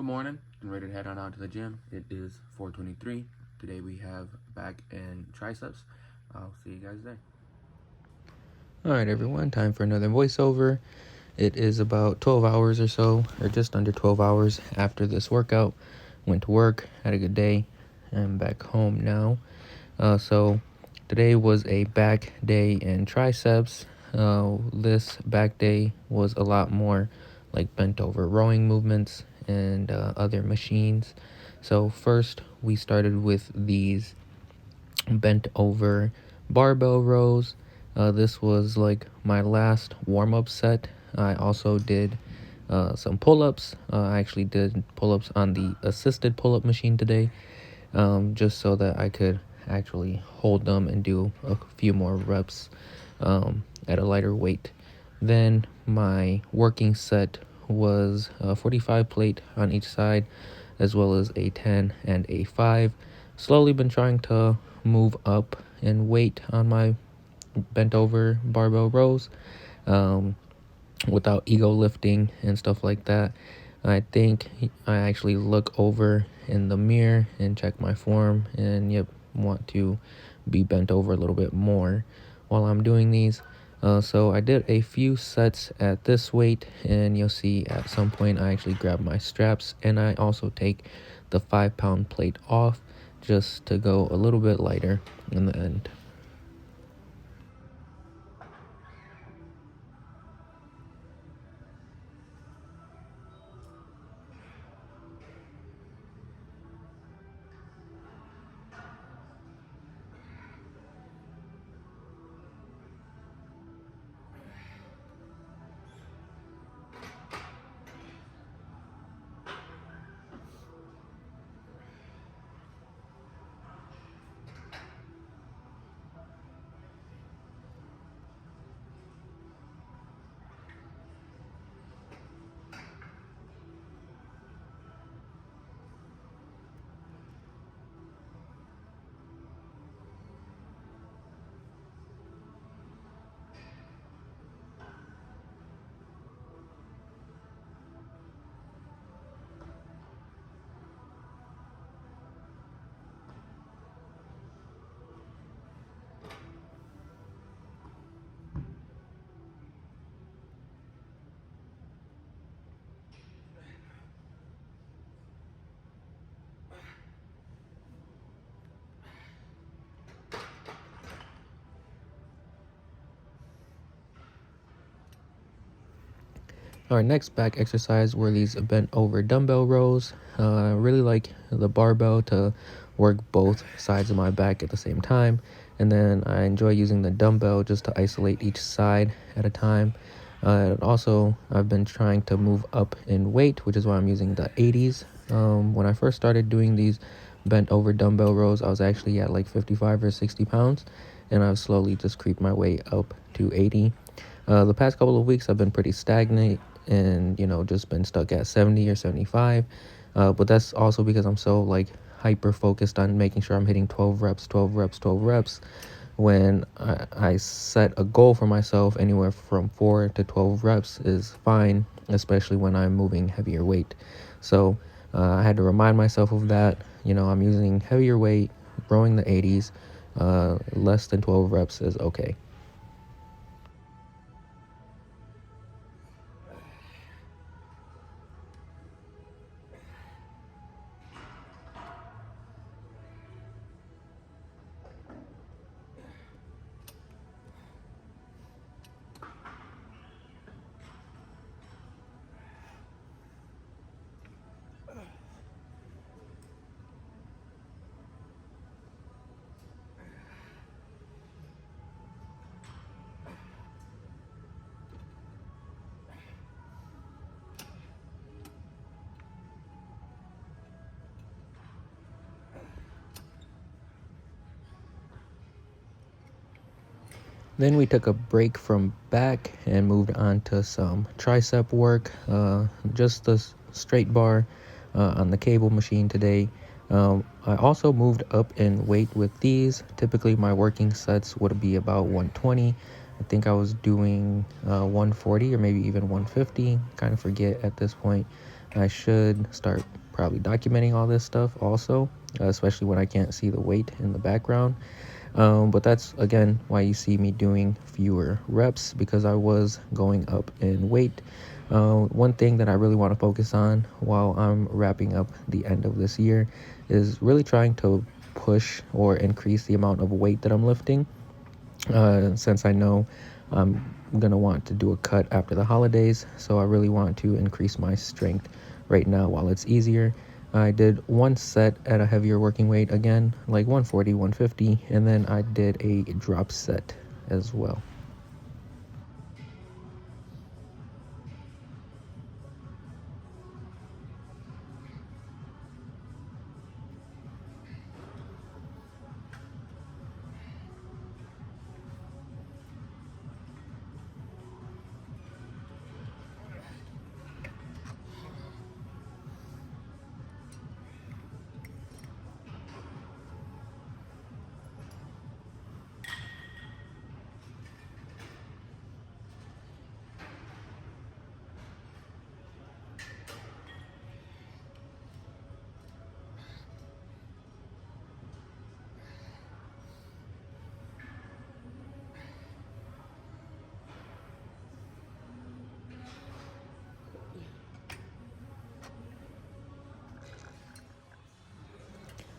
Good morning. I'm ready to head on out to the gym. It is 4:23. Today we have back and triceps. I'll see you guys there. Alright everyone, time for another voiceover. It is about 12 hours or so, or just under 12 hours after this workout. Went to work, had a good day, and back home now. So today was a back day in triceps. This back day was a lot more like bent over rowing movements and other machines. So first we started with these bent over barbell rows. This was like my last warm-up set. I also did some pull-ups. I actually did pull-ups on the assisted pull-up machine today, just so that I could actually hold them and do a few more reps at a lighter weight. Then my working set was a 45 plate on each side, as well as a 10 and a 5. Slowly been trying to move up in weight on my bent over barbell rows, without ego lifting and stuff like that. I think I actually look over in the mirror and check my form, and want to be bent over a little bit more while I'm doing these. So I did a few sets at this weight, and you'll see at some point I actually grab my straps, and I also take the 5-pound plate off just to go a little bit lighter in the end. Our next back exercise were these bent over dumbbell rows. I really like the barbell to work both sides of my back at the same time, and then I enjoy using the dumbbell just to isolate each side at a time. Also, I've been trying to move up in weight, which is why I'm using the 80s. When I first started doing these bent over dumbbell rows, I was actually at like 55 or 60 pounds, and I've slowly just creeped my way up to 80. The past couple of weeks I've been pretty stagnant and just been stuck at 70 or 75, but that's also because I'm so like hyper focused on making sure I'm hitting 12 reps, 12 reps, 12 reps. When I set a goal for myself, anywhere from 4 to 12 reps is fine, especially when I'm moving heavier weight. So I had to remind myself of that. I'm using heavier weight, rowing the 80s. Less than 12 reps is okay. Then we took a break from back and moved on to some tricep work, just the straight bar on the cable machine today. I also moved up in weight with these. Typically my working sets would be about 120. I think I was doing 140 or maybe even 150, kind of forget at this point. I should start probably documenting all this stuff also, especially when I can't see the weight in the background. But that's again why you see me doing fewer reps, because I was going up in weight. One thing that I really want to focus on while I'm wrapping up the end of this year is really trying to push or increase the amount of weight that I'm lifting, since I know I'm gonna want to do a cut after the holidays. So I really want to increase my strength right now while it's easier. I did one set at a heavier working weight, again like 140, 150, and then I did a drop set as well.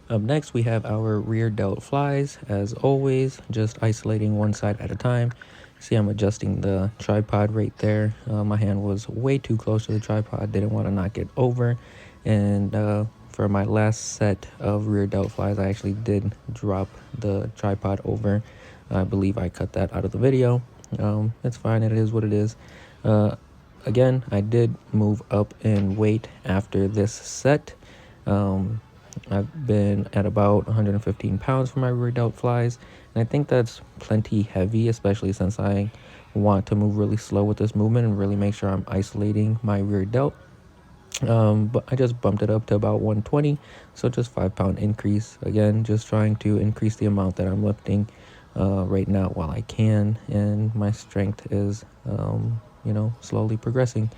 Up next, we have our rear delt flies. As always, just isolating one side at a time. See, I'm adjusting the tripod right there. My hand was way too close to the tripod, didn't want to knock it over. And for my last set of rear delt flies, I actually did drop the tripod over. I believe I cut that out of the video. It's fine, it is what it is. Again, I did move up in weight after this set. I've been at about 115 pounds for my rear delt flies, and I think that's plenty heavy, especially since I want to move really slow with this movement and really make sure I'm isolating my rear delt. But I just bumped it up to about 120, so just 5-pound increase. Again, just trying to increase the amount that I'm lifting right now while I can, and my strength is, slowly progressing.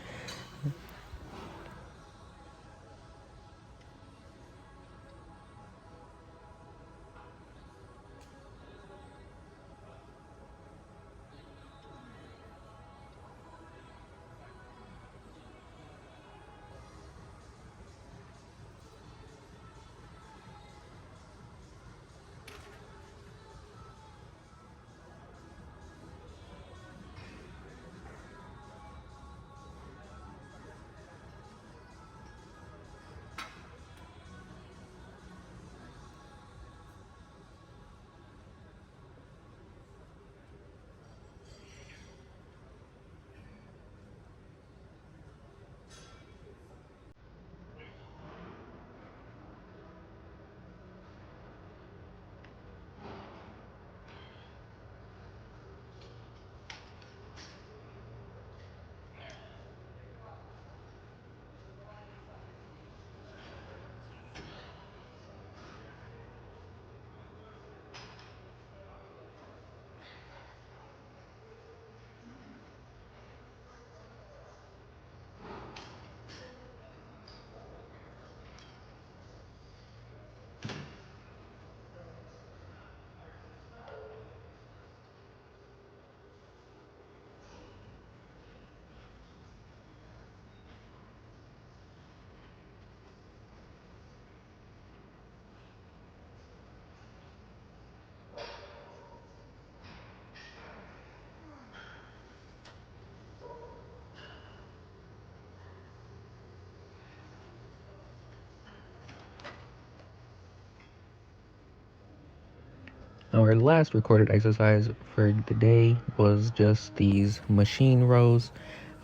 Our last recorded exercise for the day was just these machine rows.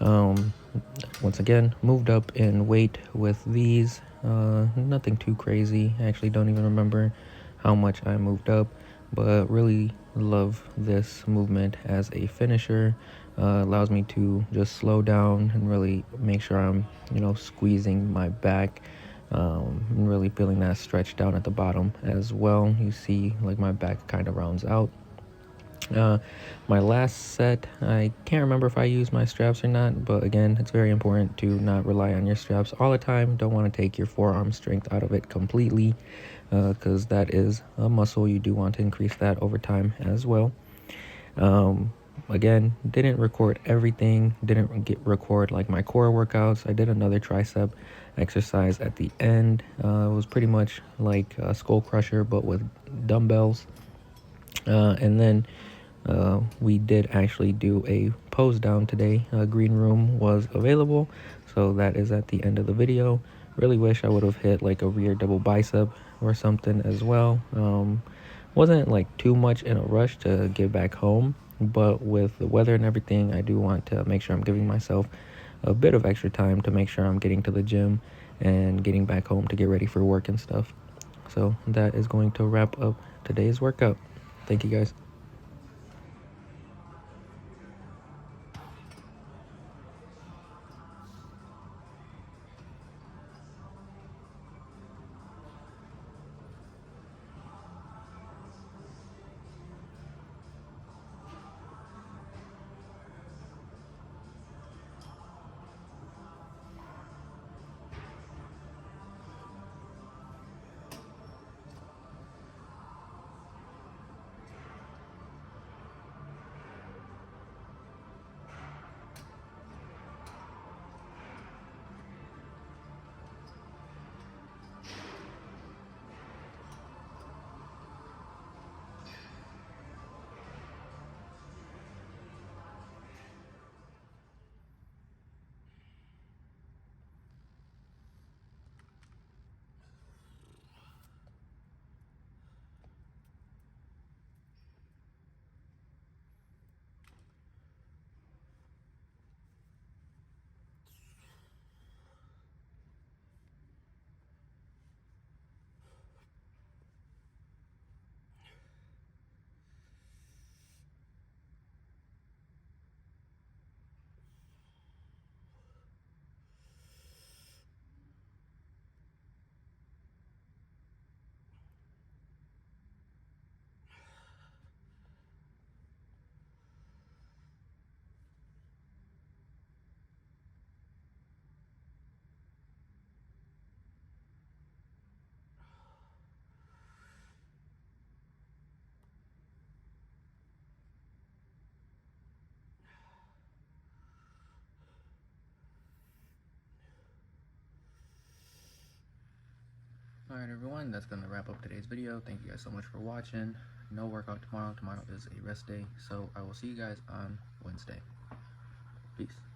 Um, Once again, moved up in weight with these. Nothing too crazy. I actually don't even remember how much I moved up, but really love this movement as a finisher. Allows me to just slow down and really make sure I'm, squeezing my back. And really feeling that stretch down at the bottom as well. You see, like, my back kind of rounds out. My last set, I can't remember if I used my straps or not, but again, it's very important to not rely on your straps all the time. Don't want to take your forearm strength out of it completely, because that is a muscle. You do want to increase that over time as well. Again, didn't record everything, didn't record like my core workouts. I did another tricep exercise at the end. It was pretty much like a skull crusher, but with dumbbells. And then we did actually do a pose down today. Green room was available, so that is at the end of the video. Really wish I would have hit like a rear double bicep or something as well. Wasn't like too much in a rush to get back home, but with the weather and everything, I do want to make sure I'm giving myself a bit of extra time to make sure I'm getting to the gym and getting back home to get ready for work and stuff. So that is going to wrap up today's workout. Thank you guys. Alright everyone, that's going to wrap up today's video. Thank you guys so much for watching. No workout tomorrow. Tomorrow is a rest day. So I will see you guys on Wednesday. Peace.